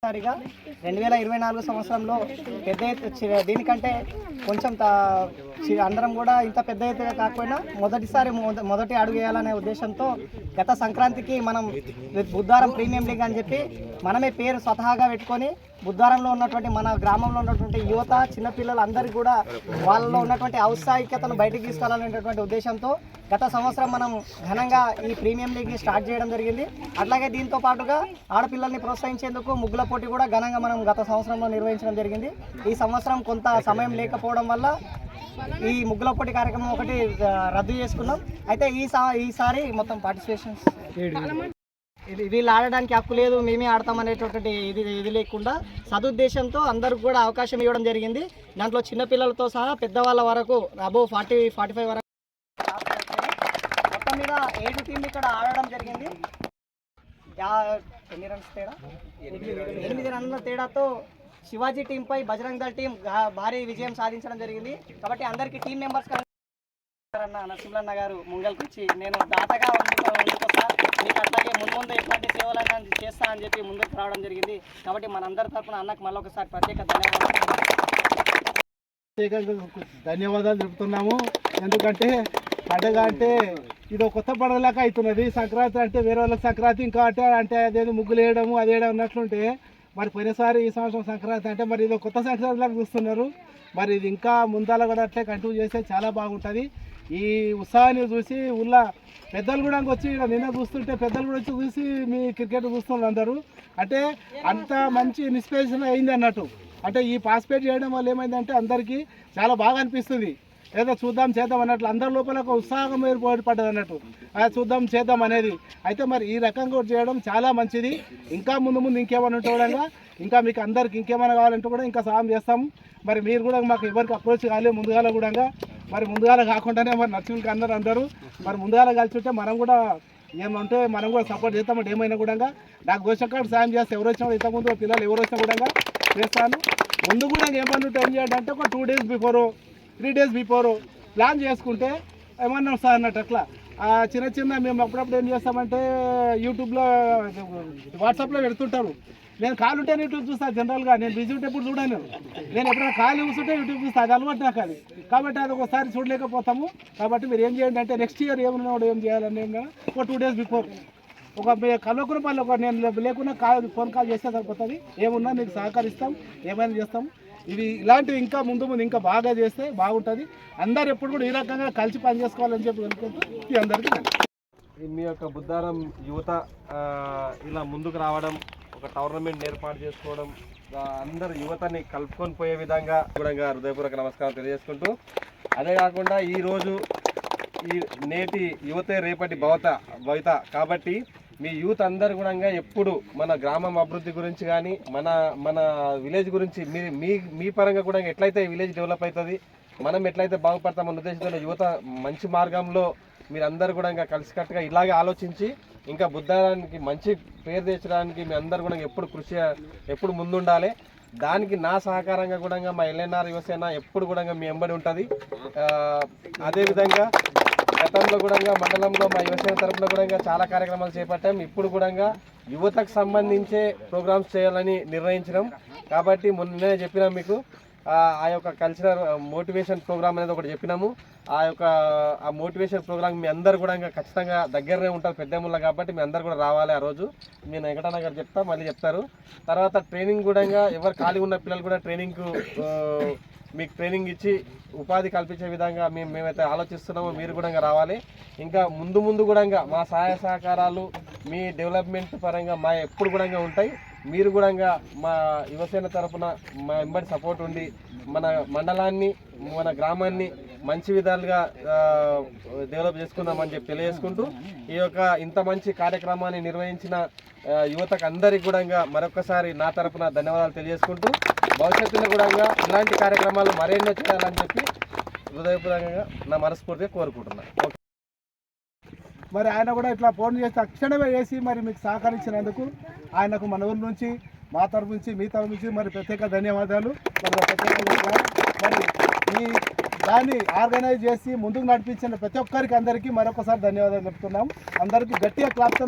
సారిగా 2024 సంవత్సరంలో పెద్ద ఎత్తు దీనికంటే కొంచెం అందరం కూడా ఇంత పెద్ద ఎత్తుగా కాకపోయినా మొదటి అడుగు వేయాలనే ఉద్దేశంతో గత సంక్రాంతికి మనం బుద్ధారం ప్రీమియం లీగ్ అని చెప్పి మనమే పేరు స్వతహాగా పెట్టుకొని బుద్ధారంలో ఉన్నటువంటి మన గ్రామంలో ఉన్నటువంటి యువత చిన్నపిల్లలు అందరికీ కూడా వాళ్ళలో ఉన్నటువంటి ఔత్సాహికతను బయటకు తీసుకెళ్లాలనేటువంటి ఉద్దేశంతో గత సంవత్సరం మనం ఘనంగా ఈ ప్రీమియం లీగ్ని స్టార్ట్ చేయడం జరిగింది. అట్లాగే దీంతో పాటుగా ఆడపిల్లల్ని ప్రోత్సహించేందుకు ముగ్గుల పోటీ కూడా ఘనంగా మనం గత సంవత్సరంలో నిర్వహించడం జరిగింది. ఈ సంవత్సరం కొంత సమయం లేకపోవడం వల్ల ఈ ముగ్గుల పోటీ కార్యక్రమం ఒకటి రద్దు చేసుకున్నాం. అయితే ఈసారి మొత్తం పార్టిసిపేషన్స్ వీళ్ళు ఆడడానికి హక్కు లేదు, మేమే ఆడతామనేటువంటి ఇది లేకుండా సదుద్దేశంతో అందరికి కూడా అవకాశం ఇవ్వడం జరిగింది. దాంట్లో చిన్నపిల్లలతో సహా పెద్దవాళ్ళ వరకు అబోవ్ 40-45 వరకు మొత్తం మీద 7 టీంలు ఇక్కడ ఆడడం జరిగింది. ఎన్ని రన్స్ తేడా? 8 రన్ల తేడాతో శివాజీ టీంపై బజరంగ్ దళ్ టీం భారీ విజయం సాధించడం జరిగింది. కాబట్టి అందరికీ టీం మెంబర్స్ నరసింహన్న గారు ముంగల్కి వచ్చి నేను దాతగా ఉండిపోతా, మీకు అట్లాగే ముందు ఎట్లాంటి సేవలు చేస్తా అని చెప్పి ముందుకు రావడం జరిగింది. కాబట్టి మనందరి తరఫున అన్నకు మళ్ళీ ఒకసారి ప్రత్యేక ధన్యవాదాలు చెప్తున్నాము. ఎందుకంటే పండుగ అంటే ఇది కొత్త పండుగలాగా అవుతున్నది. సంక్రాంతి అంటే వేరే వాళ్ళకి సంక్రాంతి ఇంకా అంటే అదేదో ముగ్గులు వేయడము అది వేయడం అన్నట్లుంటే మరి పోయినసారి ఈ సంవత్సరం సంక్రాంతి అంటే మరి ఇది కొత్త సంక్రాంతిలాగా చూస్తున్నారు. మరి ఇది ఇంకా ముందాల కూడా అట్లే కంటిన్యూ చేస్తే చాలా బాగుంటుంది. ఈ ఉత్సాహాన్ని చూసి ఊళ్ళో పెద్దలు కూడా వచ్చి నిన్న చూస్తుంటే పెద్దలు కూడా వచ్చి చూసి మీ క్రికెట్ చూస్తున్నారు అందరూ. అంటే అంత మంచి ఇన్స్పిరేషన్ అయింది అన్నట్టు. అంటే ఈ పార్టిసిపేట్ చేయడం వల్ల ఏమైందంటే అందరికీ చాలా బాగా అనిపిస్తుంది. ఏదో చూద్దాం చేద్దాం అన్నట్లు అందరి లోపల ఒక ఉత్సాహం ఏర్పడ్డది అన్నట్టు, చూద్దాం చేద్దాం అనేది. అయితే మరి ఈ రకంగా చేయడం చాలా మంచిది. ఇంకా ముందు ఇంకేమైనా ఉంటే ఇంకా మీకు అందరికి ఇంకేమైనా కావాలంటే కూడా ఇంకా సాయం చేస్తాం. మరి మీరు కూడా మాకు ఎవరికి అప్రోచ్ కాలేదు ముందుగాల కూడా. మరి ముందుగాల కాకుండానే మరి నర్సింగ్కి అందరూ మరి ముందుగాల కలిసి ఉంటే మనం కూడా ఏమంటే మనం కూడా సపోర్ట్ చేస్తామంటే ఏమైనా కూడా నాకు గోషకాడు సాయం చేస్తే ఎవరు వచ్చినా కూడా ఇంతకుముందు పిల్లలు ఎవరు వచ్చినా కూడా చేస్తాను. ముందు కూడా ఏమన్నా ఉంటే ఏం చేయాలంటే అంటే ఒక 2 days before 3 days before plan చేసుకుంటే ఏమన్నా వస్తుంది అన్నట్టు. అట్లా చిన్న మేము అప్పుడప్పుడు ఏం చేస్తామంటే యూట్యూబ్లో వాట్సాప్లో పెడుతుంటారు. నేను ఖాళీ ఉంటే యూట్యూబ్ చూస్తాను జనరల్గా. నేను బిజీ ఉంటే ఎప్పుడు చూడాను. నేను ఎప్పుడైనా ఖాళీ కూర్చుంటే యూట్యూబ్ చూస్తాను. అది అలవాటు నాకు అది. కాబట్టి అది ఒకసారి చూడలేకపోతాము. కాబట్టి మీరు ఏం చేయండి అంటే నెక్స్ట్ ఇయర్ ఏమన్నా ఏం చేయాలని ఒక 2 days బిఫోర్ ఒక కలవకున్న పని ఒక నేను లేకుండా ఫోన్ కాల్ చేస్తే సరిపోతుంది. ఏమున్నా మీకు సహకరిస్తాం, ఏమైనా చేస్తాం. ఇవి ఇలాంటివి ఇంకా ముందు ఇంకా బాగా చేస్తే బాగుంటుంది. అందరు ఎప్పుడు కూడా ఈ రకంగా కలిసి పని చేసుకోవాలని చెప్పి అనుకుంటూ ఈ అందరికీ మీ యొక్క బుద్ధారం యువత ఇలా ముందుకు రావడం, ఒక టోర్నమెంట్ ఏర్పాటు చేసుకోవడం, అందరు యువతని కలుపుకొని పోయే విధంగా కూడా హృదయపూర్వక నమస్కారం తెలియజేసుకుంటూ, అదే కాకుండా ఈరోజు ఈ నేటి యువతే రేపటి భవిత కాబట్టి మీ యూత్ అందరు కూడా ఎప్పుడు మన గ్రామం అభివృద్ధి గురించి కానీ మన విలేజ్ గురించి మీ పరంగా కూడా ఎట్లయితే విలేజ్ డెవలప్ అవుతుంది, మనం ఎట్లయితే బాగుపడతామన్న ఉద్దేశంతో యువత మంచి మార్గంలో మీరందరూ కూడా కలిసికట్టుగా ఇలాగే ఆలోచించి ఇంకా బుద్ధారానికి మంచి పేరు తెచ్చడానికి మీ అందరు కూడా ఎప్పుడు ముందుండాలి. దానికి నా సహకారంగా కూడా మా ఎల్ఎన్ఆర్ యువసేన ఎప్పుడు కూడా మీ వెంబడి ఉంటుంది. అదేవిధంగా గతంలో కూడా మండలంలో మా యువసేన తరఫున కూడా చాలా కార్యక్రమాలు చేపట్టాం. ఇప్పుడు కూడా యువతకు సంబంధించే ప్రోగ్రామ్స్ చేయాలని నిర్ణయించినాం. కాబట్టి మొన్నే చెప్పినాం మీకు ఆ యొక్క కల్చరల్ మోటివేషన్ ప్రోగ్రామ్ అనేది ఒకటి చెప్పినాము. ఆ మోటివేషన్ ప్రోగ్రామ్ మీ అందరు కూడా ఖచ్చితంగా దగ్గరనే ఉంటారు పెద్దముళ్ళ. కాబట్టి మీ అందరు కూడా రావాలి. ఆ రోజు నేను వెంకటన్న గారు చెప్తా, మళ్ళీ చెప్తారు. తర్వాత ట్రైనింగ్ కూడా ఎవరు ఖాళీ ఉన్న పిల్లలు కూడా మీకు ట్రైనింగ్ ఇచ్చి ఉపాధి కల్పించే విధంగా మేమైతే ఆలోచిస్తున్నామో మీరు కూడా రావాలి. ఇంకా ముందు కూడా మా సహాయ సహకారాలు మీ డెవలప్మెంట్ పరంగా మా ఎప్పుడు కూడా ఉంటాయి. మీరు కూడా మా యువసేన తరఫున మా వెంబడి సపోర్ట్ ఉండి మన మండలాన్ని మన గ్రామాన్ని మంచి విధాలుగా డెవలప్ చేసుకుందామని చెప్పి తెలియజేసుకుంటూ ఈ యొక్క ఇంత మంచి కార్యక్రమాన్ని నిర్వహించిన యువతకు అందరికీ కూడా మరొకసారి నా తరఫున ధన్యవాదాలు తెలియజేసుకుంటూ భవిష్యత్తులో కూడా ఇలాంటి కార్యక్రమాలు మరెన్నో చేయాలని చెప్పి హృదయపూర్వకంగా నా మనస్ఫూర్తిగా కోరుకుంటున్నాను. మరి ఆయన కూడా ఇట్లా ఫోన్ చేసి తక్షణమే వేసి మరి మీకు సహకరించినందుకు ఆయనకు మన ఊరి నుంచి మా తరఫు నుంచి మీ తరఫు నుంచి మరి ప్రత్యేక ధన్యవాదాలు. మరి ఈ దాన్ని ఆర్గనైజ్ చేసి ముందుకు నడిపించిన ప్రతి ఒక్కరికి అందరికీ మరొకసారి ధన్యవాదాలు చెప్తున్నాం. అందరికీ గట్టిగా క్లాప్తో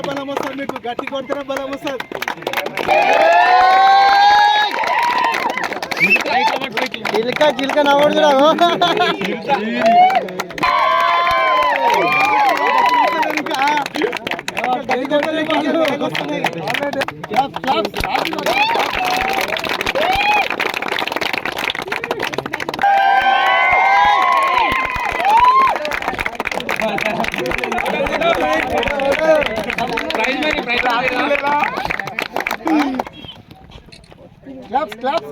బలం వస్తుంది మీకు, గట్టి కొడితేనే బలం వస్తుంది. చిలక నవ్వడు క్లాప్స్